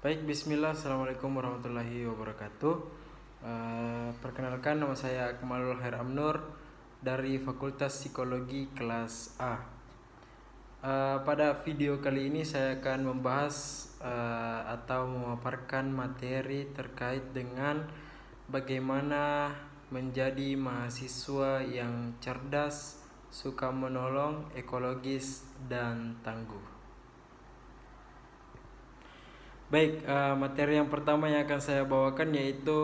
Baik, bismillah, assalamualaikum warahmatullahi wabarakatuh. Perkenalkan, nama saya Akmalul Khair Amnur dari Fakultas Psikologi kelas A. Pada video kali ini saya akan membahas atau memaparkan materi terkait dengan bagaimana menjadi mahasiswa yang cerdas, suka menolong, ekologis, dan tangguh. Baik, materi yang pertama yang akan saya bawakan yaitu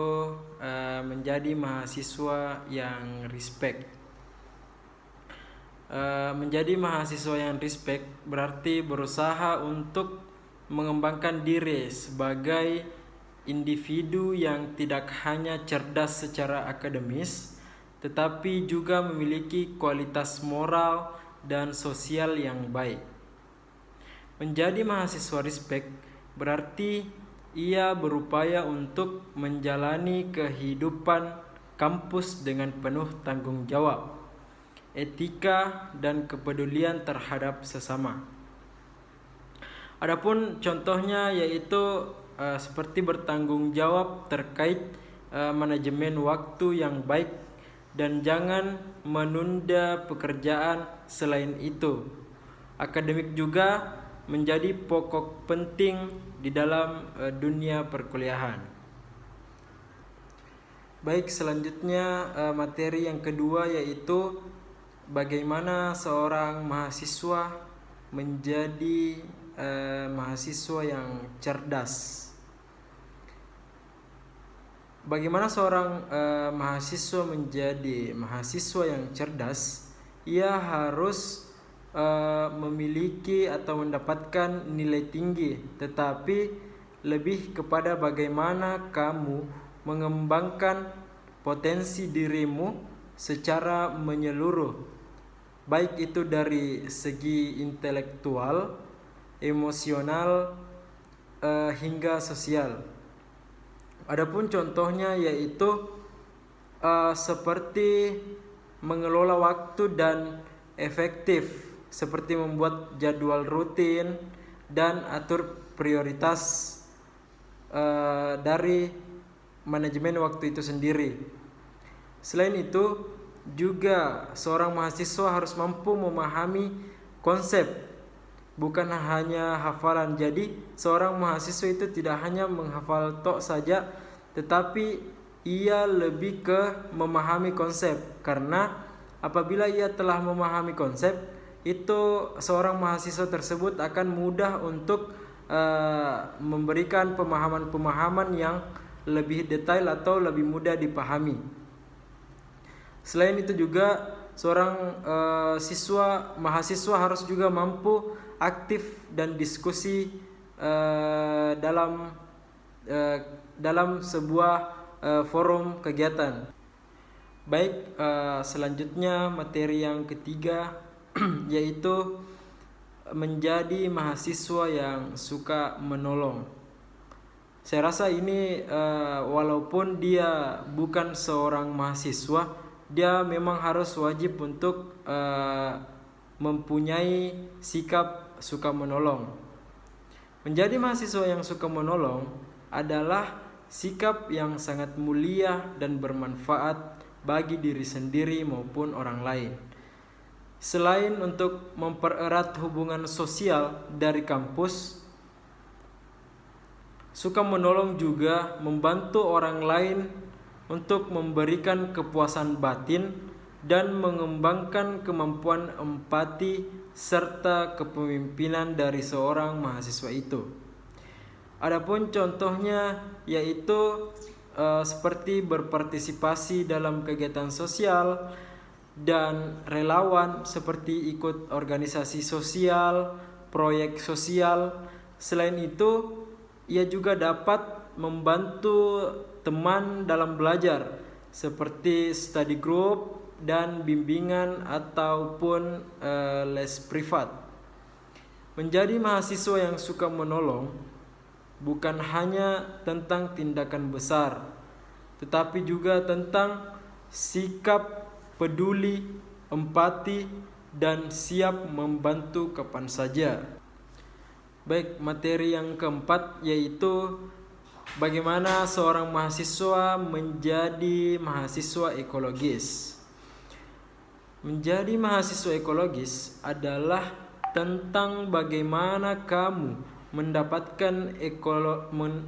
menjadi mahasiswa yang respect. Menjadi mahasiswa yang respect berarti berusaha untuk mengembangkan diri sebagai individu yang tidak hanya cerdas secara akademis, tetapi juga memiliki kualitas moral dan sosial yang baik. Menjadi mahasiswa respect berarti ia berupaya untuk menjalani kehidupan kampus dengan penuh tanggung jawab, etika, dan kepedulian terhadap sesama. Adapun contohnya yaitu seperti bertanggung jawab terkait manajemen waktu yang baik dan jangan menunda pekerjaan. Selain itu, akademik juga menjadi pokok penting di dalam dunia perkuliahan. Baik, selanjutnya materi yang kedua yaitu bagaimana seorang mahasiswa menjadi mahasiswa yang cerdas. Bagaimana seorang mahasiswa menjadi mahasiswa yang cerdas? Ia harus memiliki atau mendapatkan nilai tinggi, tetapi lebih kepada bagaimana kamu mengembangkan potensi dirimu secara menyeluruh, baik itu dari segi intelektual, emosional, hingga sosial. Adapun contohnya yaitu seperti mengelola waktu dan efektif, seperti membuat jadwal rutin dan atur prioritas dari manajemen waktu itu sendiri. Selain itu, juga seorang mahasiswa harus mampu memahami konsep, bukan hanya hafalan. Jadi, seorang mahasiswa itu tidak hanya menghafal tok saja, tetapi ia lebih ke memahami konsep, karena apabila ia telah memahami konsep, itu seorang mahasiswa tersebut akan mudah untuk memberikan pemahaman-pemahaman yang lebih detail atau lebih mudah dipahami. Selain itu juga seorang mahasiswa harus juga mampu aktif dan diskusi dalam sebuah forum kegiatan. Baik, selanjutnya materi yang ketiga yaitu menjadi mahasiswa yang suka menolong. Saya rasa ini walaupun dia bukan seorang mahasiswa, dia memang harus wajib untuk mempunyai sikap suka menolong. Menjadi mahasiswa yang suka menolong adalah sikap yang sangat mulia dan bermanfaat bagi diri sendiri maupun orang lain. Selain untuk mempererat hubungan sosial dari kampus, suka menolong juga membantu orang lain untuk memberikan kepuasan batin dan mengembangkan kemampuan empati serta kepemimpinan dari seorang mahasiswa itu. Adapun contohnya yaitu seperti berpartisipasi dalam kegiatan sosial dan relawan, seperti ikut organisasi sosial, proyek sosial. Selain itu, ia juga dapat membantu teman dalam belajar, seperti study group dan bimbingan ataupun les privat. Menjadi mahasiswa yang suka menolong bukan hanya tentang tindakan besar, tetapi juga tentang sikap peduli, empati, dan siap membantu kapan saja. Baik, materi yang keempat yaitu bagaimana seorang mahasiswa menjadi mahasiswa ekologis. Menjadi mahasiswa ekologis adalah tentang bagaimana kamu mendapatkan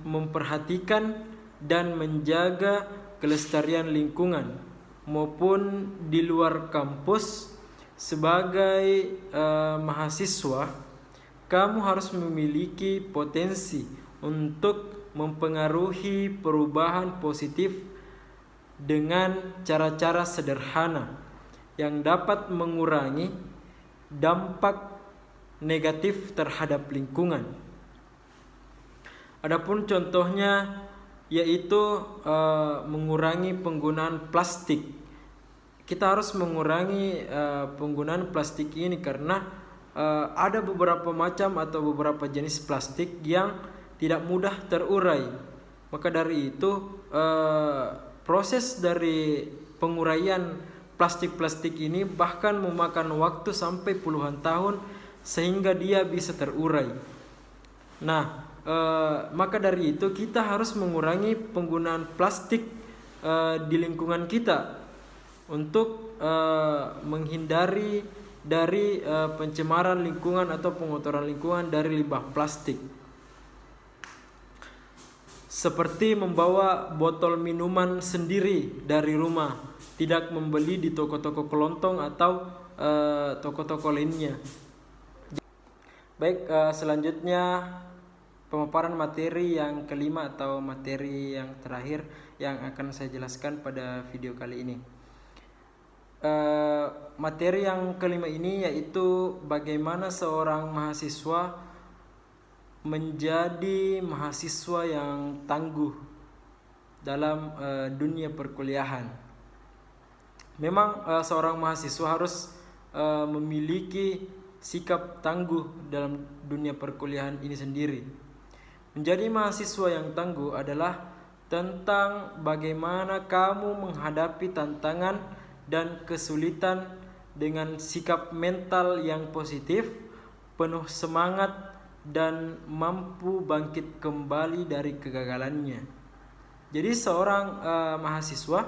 memperhatikan dan menjaga kelestarian lingkungan maupun di luar kampus. Sebagai mahasiswa, kamu harus memiliki potensi untuk mempengaruhi perubahan positif dengan cara-cara sederhana yang dapat mengurangi dampak negatif terhadap lingkungan. Adapun contohnya yaitu mengurangi penggunaan plastik. Kita harus mengurangi penggunaan plastik ini karena ada beberapa macam atau beberapa jenis plastik yang tidak mudah terurai. Maka dari itu proses dari penguraian plastik-plastik ini bahkan memakan waktu sampai puluhan tahun sehingga dia bisa terurai. Nah, maka dari itu kita harus mengurangi penggunaan plastik di lingkungan kita untuk menghindari dari pencemaran lingkungan atau pengotoran lingkungan dari limbah plastik. Seperti membawa botol minuman sendiri dari rumah, tidak membeli di toko-toko kelontong atau toko-toko lainnya. Baik, selanjutnya pemaparan materi yang kelima atau materi yang terakhir yang akan saya jelaskan pada video kali ini. Materi yang kelima ini yaitu bagaimana seorang mahasiswa menjadi mahasiswa yang tangguh dalam dunia perkuliahan. Memang seorang mahasiswa harus memiliki sikap tangguh dalam dunia perkuliahan ini sendiri. Menjadi mahasiswa yang tangguh adalah tentang bagaimana kamu menghadapi tantangan dan kesulitan dengan sikap mental yang positif, penuh semangat, dan mampu bangkit kembali dari kegagalannya. Jadi seorang mahasiswa,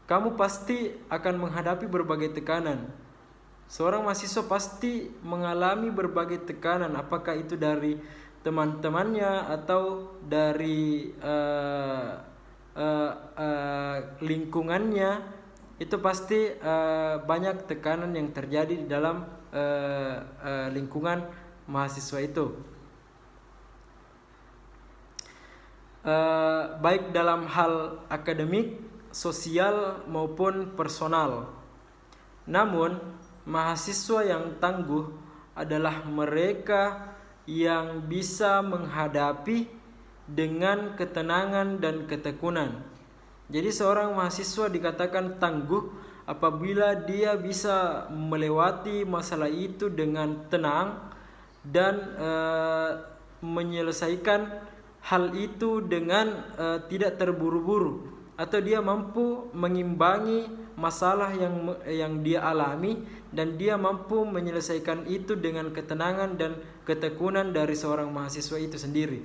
kamu pasti akan menghadapi berbagai tekanan. Seorang mahasiswa pasti mengalami berbagai tekanan, apakah itu dari teman-temannya atau dari lingkungannya. Itu pasti banyak tekanan yang terjadi di dalam lingkungan mahasiswa itu, baik dalam hal akademik, sosial maupun personal. Namun mahasiswa yang tangguh adalah mereka yang bisa menghadapi dengan ketenangan dan ketekunan. Jadi seorang mahasiswa dikatakan tangguh apabila dia bisa melewati masalah itu dengan tenang dan menyelesaikan hal itu dengan tidak terburu-buru, atau dia mampu mengimbangi masalah yang dia alami dan dia mampu menyelesaikan itu dengan ketenangan dan ketekunan dari seorang mahasiswa itu sendiri.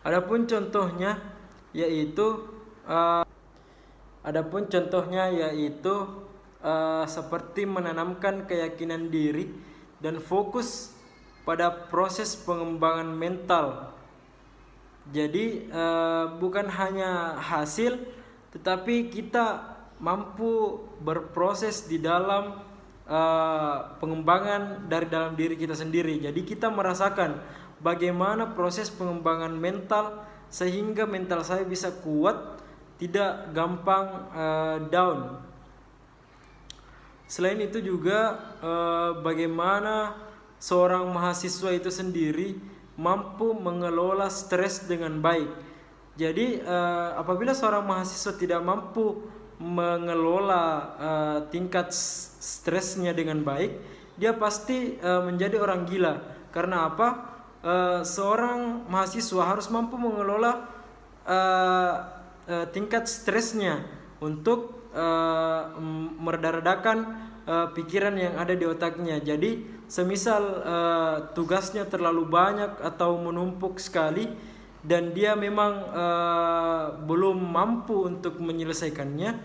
Adapun contohnya yaitu seperti menanamkan keyakinan diri dan fokus pada proses pengembangan mental. Jadi bukan hanya hasil, tetapi kita mampu berproses di dalam pengembangan dari dalam diri kita sendiri. Jadi kita merasakan bagaimana proses pengembangan mental sehingga mental saya bisa kuat, tidak gampang down. Selain itu juga bagaimana seorang mahasiswa itu sendiri mampu mengelola stres dengan baik. Jadi apabila seorang mahasiswa tidak mampu mengelola tingkat stresnya dengan baik, dia pasti menjadi orang gila. Karena apa? Seorang mahasiswa harus mampu mengelola tingkat stresnya untuk meredakan pikiran yang ada di otaknya. Jadi semisal tugasnya terlalu banyak atau menumpuk sekali dan dia memang belum mampu untuk menyelesaikannya,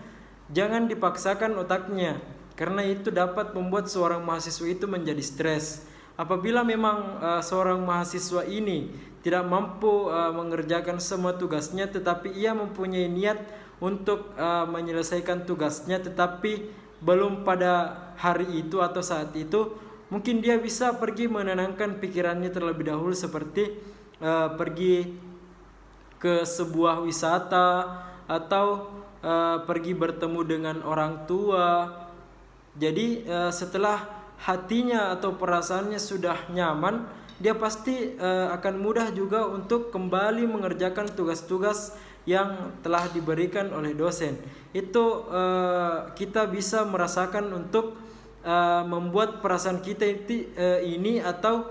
jangan dipaksakan otaknya, karena itu dapat membuat seorang mahasiswa itu menjadi stres. Apabila memang seorang mahasiswa ini tidak mampu mengerjakan semua tugasnya, tetapi ia mempunyai niat untuk menyelesaikan tugasnya, tetapi belum pada hari itu atau saat itu, mungkin dia bisa pergi menenangkan pikirannya terlebih dahulu, seperti pergi ke sebuah wisata atau pergi bertemu dengan orang tua. Jadi setelah hatinya atau perasaannya sudah nyaman, dia pasti akan mudah juga untuk kembali mengerjakan tugas-tugas yang telah diberikan oleh dosen. Itu kita bisa merasakan untuk membuat perasaan kita ini atau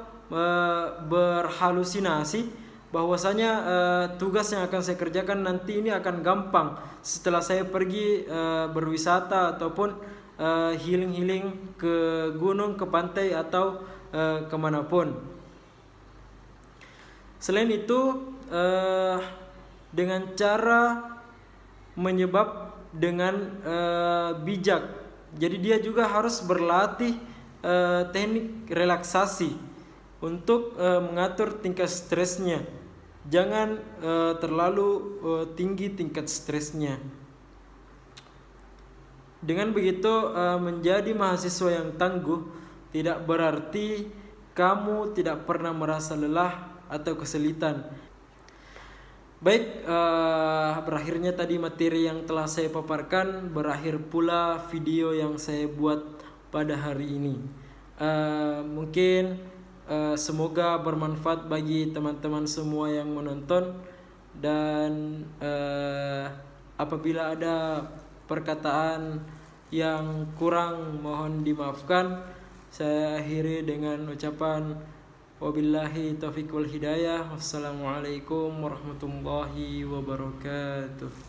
berhalusinasi bahwasanya tugas yang akan saya kerjakan nanti ini akan gampang setelah saya pergi berwisata ataupun healing ke gunung, ke pantai atau kemanapun. Selain itu, dengan cara menyebab dengan bijak. Jadi dia juga harus berlatih teknik relaksasi untuk mengatur tingkat stresnya. Jangan terlalu tinggi tingkat stresnya. Dengan begitu menjadi mahasiswa yang tangguh tidak berarti kamu tidak pernah merasa lelah atau kesulitan. Baik, berakhirnya tadi materi yang telah saya paparkan, berakhir pula video yang saya buat pada hari ini. Mungkin semoga bermanfaat bagi teman-teman semua yang menonton, dan apabila ada perkataan yang kurang mohon dimaafkan. Saya akhiri dengan ucapan wabillahi taufiq wal hidayah. Wassalamualaikum warahmatullahi wabarakatuh.